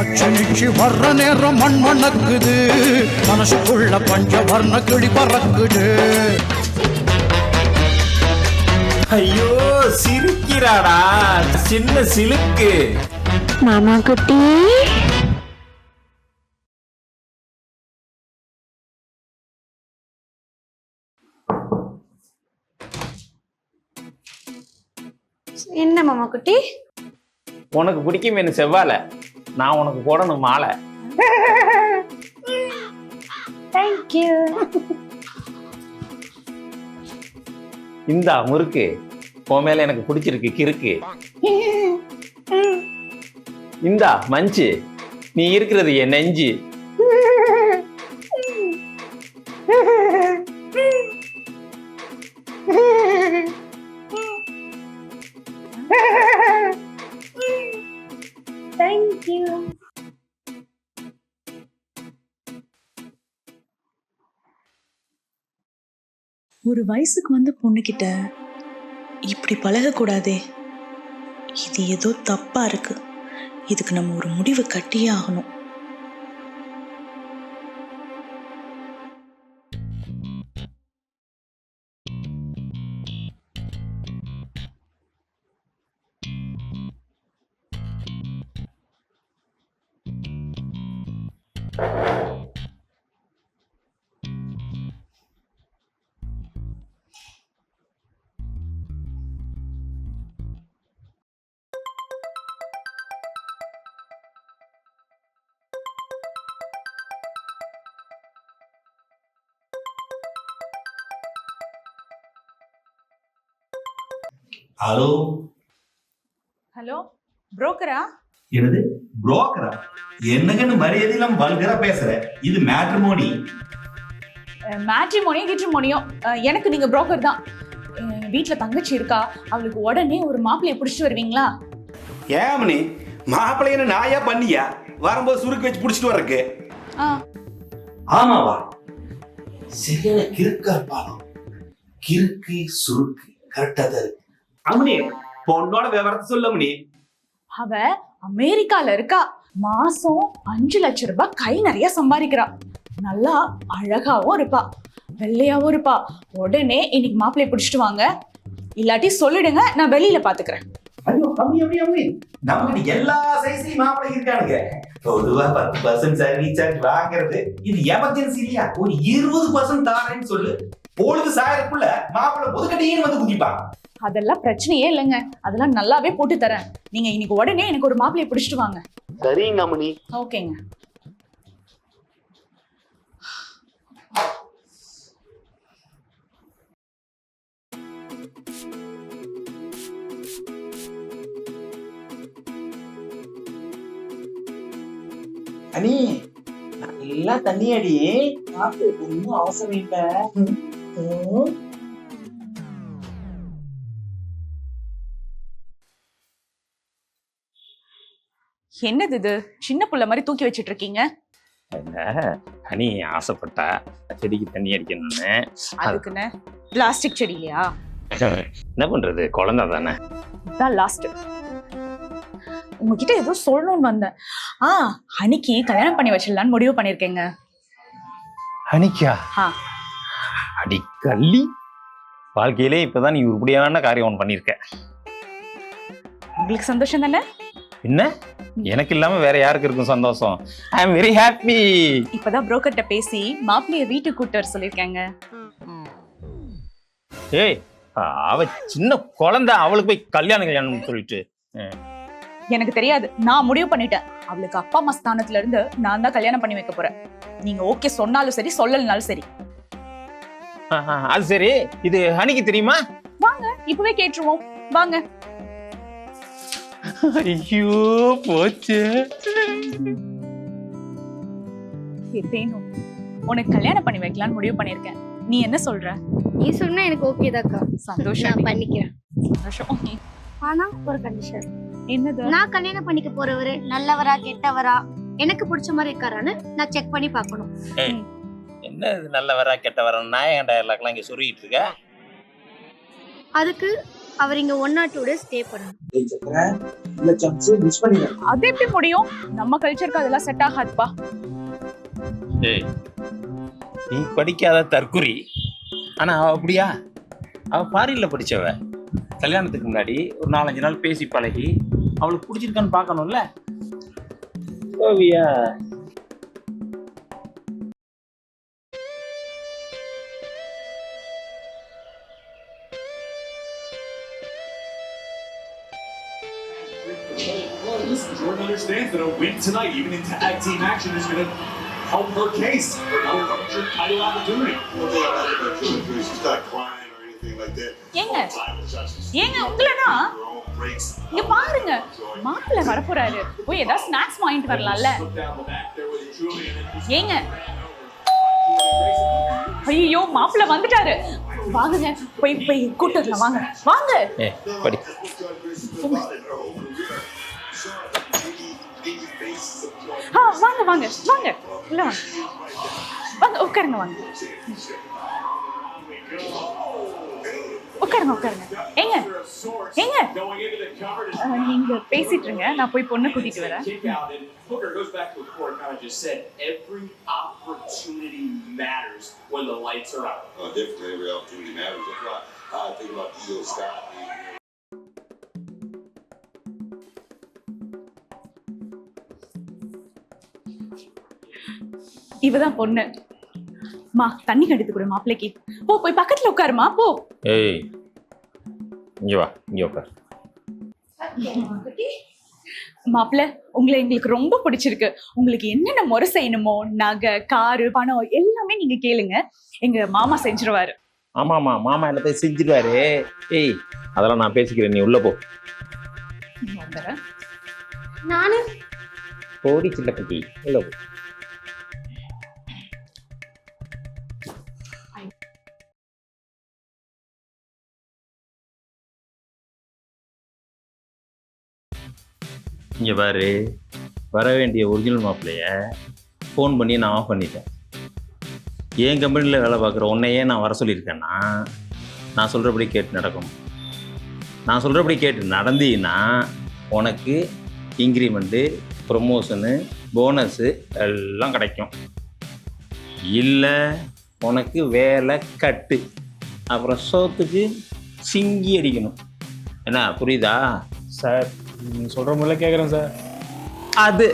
அச்சனிச்சு வர்ற நேரம் மண் மணக்குது, மனசுக்குள்ள பஞ்சவர்ண கிளி பறக்குது. ஐயோ சிரிக்கிறாடா சின்ன சிலுக்கு. மாமா குட்டி என்ன மாமா குட்டி? உனக்கு பிடிக்கும் என்ன செவ்வாழை, நான் உனக்கு போடணும் மாலை. தேங்க்யூ. இந்தா முறுக்கு, உன் மேல எனக்கு பிடிச்சிருக்கு கிறுக்கு. இந்தா மஞ்சு, நீ இருக்கிறது என் நெஞ்சு. தேங்க்யூ. ஒரு வயசுக்கு வந்து பொண்ணுகிட்ட இப்படி பழகக்கூடாதே. இது ஏதோ தப்பா இருக்கு. இதுக்கு நம்ம ஒரு முடிவு கட்டியே ஆகணும். ஹலோ ஹலோ, புரோக்கரா? என்னது புரோக்கரா? என்னங்கன்னு மரியாதையிலும் வல்கரா பேசுற. இது மேட்ரிமோனி. மேட்ரிமோனியோ கிட்ரிமோனியோ, எனக்கு நீங்க புரோக்கர் தான். வீட்டுல தங்கச்சி இருக்கா, அவளுக்கு உடனே ஒரு மாப்பிள்ளைய பிடிச்சிட்டு வருவீங்களா? ஏமனி மாப்பிள்ளைன்னு நாயா பண்ணியா? வரும்போது சுருக்கு வச்சு பிடிச்சிட்டு வர்றக்கு. ஆமாவா? சரியான கிறுக்கா இருப்பாலும் கிறுக்கு சுருக்கு கரெக்டா தான் இருக்கு. அம்மனி பொண்ணோட விவரத்தை சொல்ல அம்மனி. அவ அமெரிக்கால இருக்கா. மாசம் 5 லட்சம் ரூபாய் கை நிறைய சம்பாதிக்கிறா. நல்லா அழகாவும் இருப்பா, வெள்ளையாவும் இருப்பா. உடனே இன்னைக்கு மாப்பிள்ளைய பிடிச்சிட்டு வாங்க, இல்லாட்டி சொல்லிடுங்க, நான் வெளியில பாத்துக்கிறேன். ஐயோ அம்மி அம்மி அம்மி, நமக்கு எல்லா சைஸ்லயும் மாப்பிள்ளை இருக்கானுங்க. பொதுவா 10% சர்வீஸ் சார்ஜ் வாங்குறது இது எமர்ஜென்சி இல்லையா? ஒரு 20% தாரேன்னு சொல்லு. பொழுது சாயறதுக்குள்ள மாப்பிள்ளை புதுக்கட்டின்னு வந்து குதிப்பான். அதெல்லாம் பிரச்சனையே இல்லைங்க, அதெல்லாம் நல்லாவே போட்டு தரேன். நீங்க இன்னைக்கு உடனே எனக்கு ஒரு மாப்பிள்ளைய பிடிச்சிட்டு வாங்க. சரிங்க அம்மனி. ஓகேங்க. அனி நல்லா தண்ணி அடி. காத்து ஒன்னும் அவசரம் இல்ல. என்னது இது, சின்ன புள்ள மாதிரி தூக்கி வச்சிட்டு இருக்கீங்க? ஹனி ஆசைப்பட்டா செடிக்கு தண்ணி அடிக்கணும்னு. அதுக்குன்னு பிளாஸ்டிக் செடி இல்லையா? என்ன பண்றது, குழந்தை தானே. இதுதான் லாஸ்ட். உங்ககிட்ட ஏதோ சொல்லணும்னு வந்தேன். ஹனிக்கு கல்யாணம் பண்ணி வச்சிடலான்னு முடிவு பண்ணிருக்கேங்க. ஹனிக்கா? அடி கள்ளி, வாழ்க்கையிலே இப்பதான் நீ உருப்படியான காரியம் ஒன்று பண்ணிருக்க. உங்களுக்கு சந்தோஷம் தானே? என்ன, எனக்கு இல்லாம வேற யாருக்கு இருக்கும் சந்தோஷம்? ஐ அம் வெரி ஹாப்பி. இப்பதான் புரோக்கர்ட்ட பேசி மாப்பிள்ளைய வீட்டுக்கு கூட்டு வர சொல்லிருக்காங்க. ஏய், அவ சின்ன குழந்தை, அவளுக்கு போய் கல்யாணம் சொல்லிட்டு. எனக்கு தெரியாது, நான் முடிவு பண்ணிட்டேன். அவளுக்கு அப்பா அம்மா ஸ்தானத்துல இருந்து நான் தான் கல்யாணம் பண்ணி வைக்க போறேன். நீங்க ஓகே சொன்னாலும் சரி, சொல்லலனாலும் சரி. அது சரி, இது ஹனிக்கு தெரியுமா? வாங்க இப்பவே கேட்டுருவோம், வாங்க. ஐயோ போச்சு. தேனும், உனக்கு கல்யாணம் பண்ணி வைக்கலாம்னு முடிவு பண்ணிருக்கேன். நீ என்ன சொல்ற? நீ சொன்னா எனக்கு ஓகே தாக்கா. சந்தோஷம், நான் பண்ணிக்கிறேன். சந்தோஷம். ஆனா ஒரு கண்டிஷன். என்னது? நான் கல்யாணம் பண்ணிக்க போறவரு நல்லவரா கெட்டவரா எனக்கு பிடிச்ச மாதிரி இருக்காரான்னு நான் செக் பண்ணி பார்க்கணும். என்ன இது நல்ல வரா கெட்ட வரா நாயகண்டா எல்லாக்கெல்லாம் இங்க சொல்லிட்டு இருக்க? அதுக்கு அவர் இங்க 1 or 2 days ஸ்டே பண்ணணும். டேய் சக்கர இந்த சான்ஸ் மிஸ் பண்ணிட்டேன். அது எப்படி முடியும்? நம்ம கல்ச்சருக்கு அதெல்லாம் செட் ஆகாதுப்பா. ஏய், நீ படிக்காத தற்குறி. ஆனா அவ அப்படியா? அவ ஃபாரின்ல படிச்சவ. கல்யாணத்துக்கு முன்னாடி ஒரு 4-5 நாள் பேசி பழகி அவளுக்கு பிடிச்சிருக்கான்னு பார்க்கணும்ல. Oviya Jordan understands that a win tonight, even in tag team action, is going to help her case for another future title opportunity. She's not crying or anything like that. ஏங்க ஏங்க உங்களனா இங்க பாருங்க, மாப்பிள்ளை வரப்போறாரு. போய் ஏதாவது ஸ்நாக்ஸ் வாங்கிட்டு வரலாம்ல. ஏங்க ஐயோ, மாப்பிள்ளை வந்துட்டாரு. வாங்குங்க, போய் போய் கூட்டலாம். வாங்க வாங்க. ஏ படி. வாங்க வாங்க வாங்க, உள்ள வாங்க. வாங்க உட்காருங்க, வாங்க உட்காருங்க உட்காருங்க. ஏங்க ஏங்க நீங்க பேசிட்டு இருங்க, நான் போய் பொண்ணை கூட்டிட்டு வரேன். Booker goes back to what Corey kind of just said. Every opportunity matters when the lights are out. Definitely every opportunity matters. That's why I think about Io Scott. இவதான் பொண்ணு. மா, தண்ணி கடித்து கொடு மாப்பிள்ளைக்கு. போ, போய் பக்கத்துல உட்காருமா, போ. ஏய், இங்க வா, இங்க உட்கார். மாப்பிள்ளை, உங்களை எங்களுக்கு ரொம்ப பிடிச்சிருக்கு. உங்களுக்கு என்னென்ன முறை செய்யணுமோ, நகை, காரு, பணம் எல்லாமே நீங்க கேளுங்க, எங்க மாமா செஞ்சிருவாரு. ஆமாமா, மாமா எல்லாத்தையும் செஞ்சிருவாரு. ஏய், அதெல்லாம் நான் பேசிக்கிறேன், நீ உள்ள போ. வந்துடுறேன். நானு போடி சில்லப்பட்டி, உள்ள போ. இங்கே பாரு, வர வேண்டிய ஒரிஜினல் மாப்பிள்ளைய ஃபோன் பண்ணி நான் ஆஃப் பண்ணிட்டேன். என் கம்பெனியில் வேலை பார்க்குற உன்னையே நான் வர சொல்லியிருக்கேன்னா நான் சொல்கிறபடி கேட்டு நடக்கணும். நான் சொல்கிறபடி கேட்டு நடந்தீங்கன்னா உனக்கு இன்க்ரிமெண்ட்டு, ப்ரொமோஷனு, போனஸு எல்லாம் கிடைக்கும். இல்லை உனக்கு வேலை கட்டு, அப்புறம் சோத்துக்கு சிங்கி அடிக்கணும். என்ன புரியுதா? சார், நீங்கள் சொல்கிற மாதிரிலாம் கேட்குறேன் சார். அது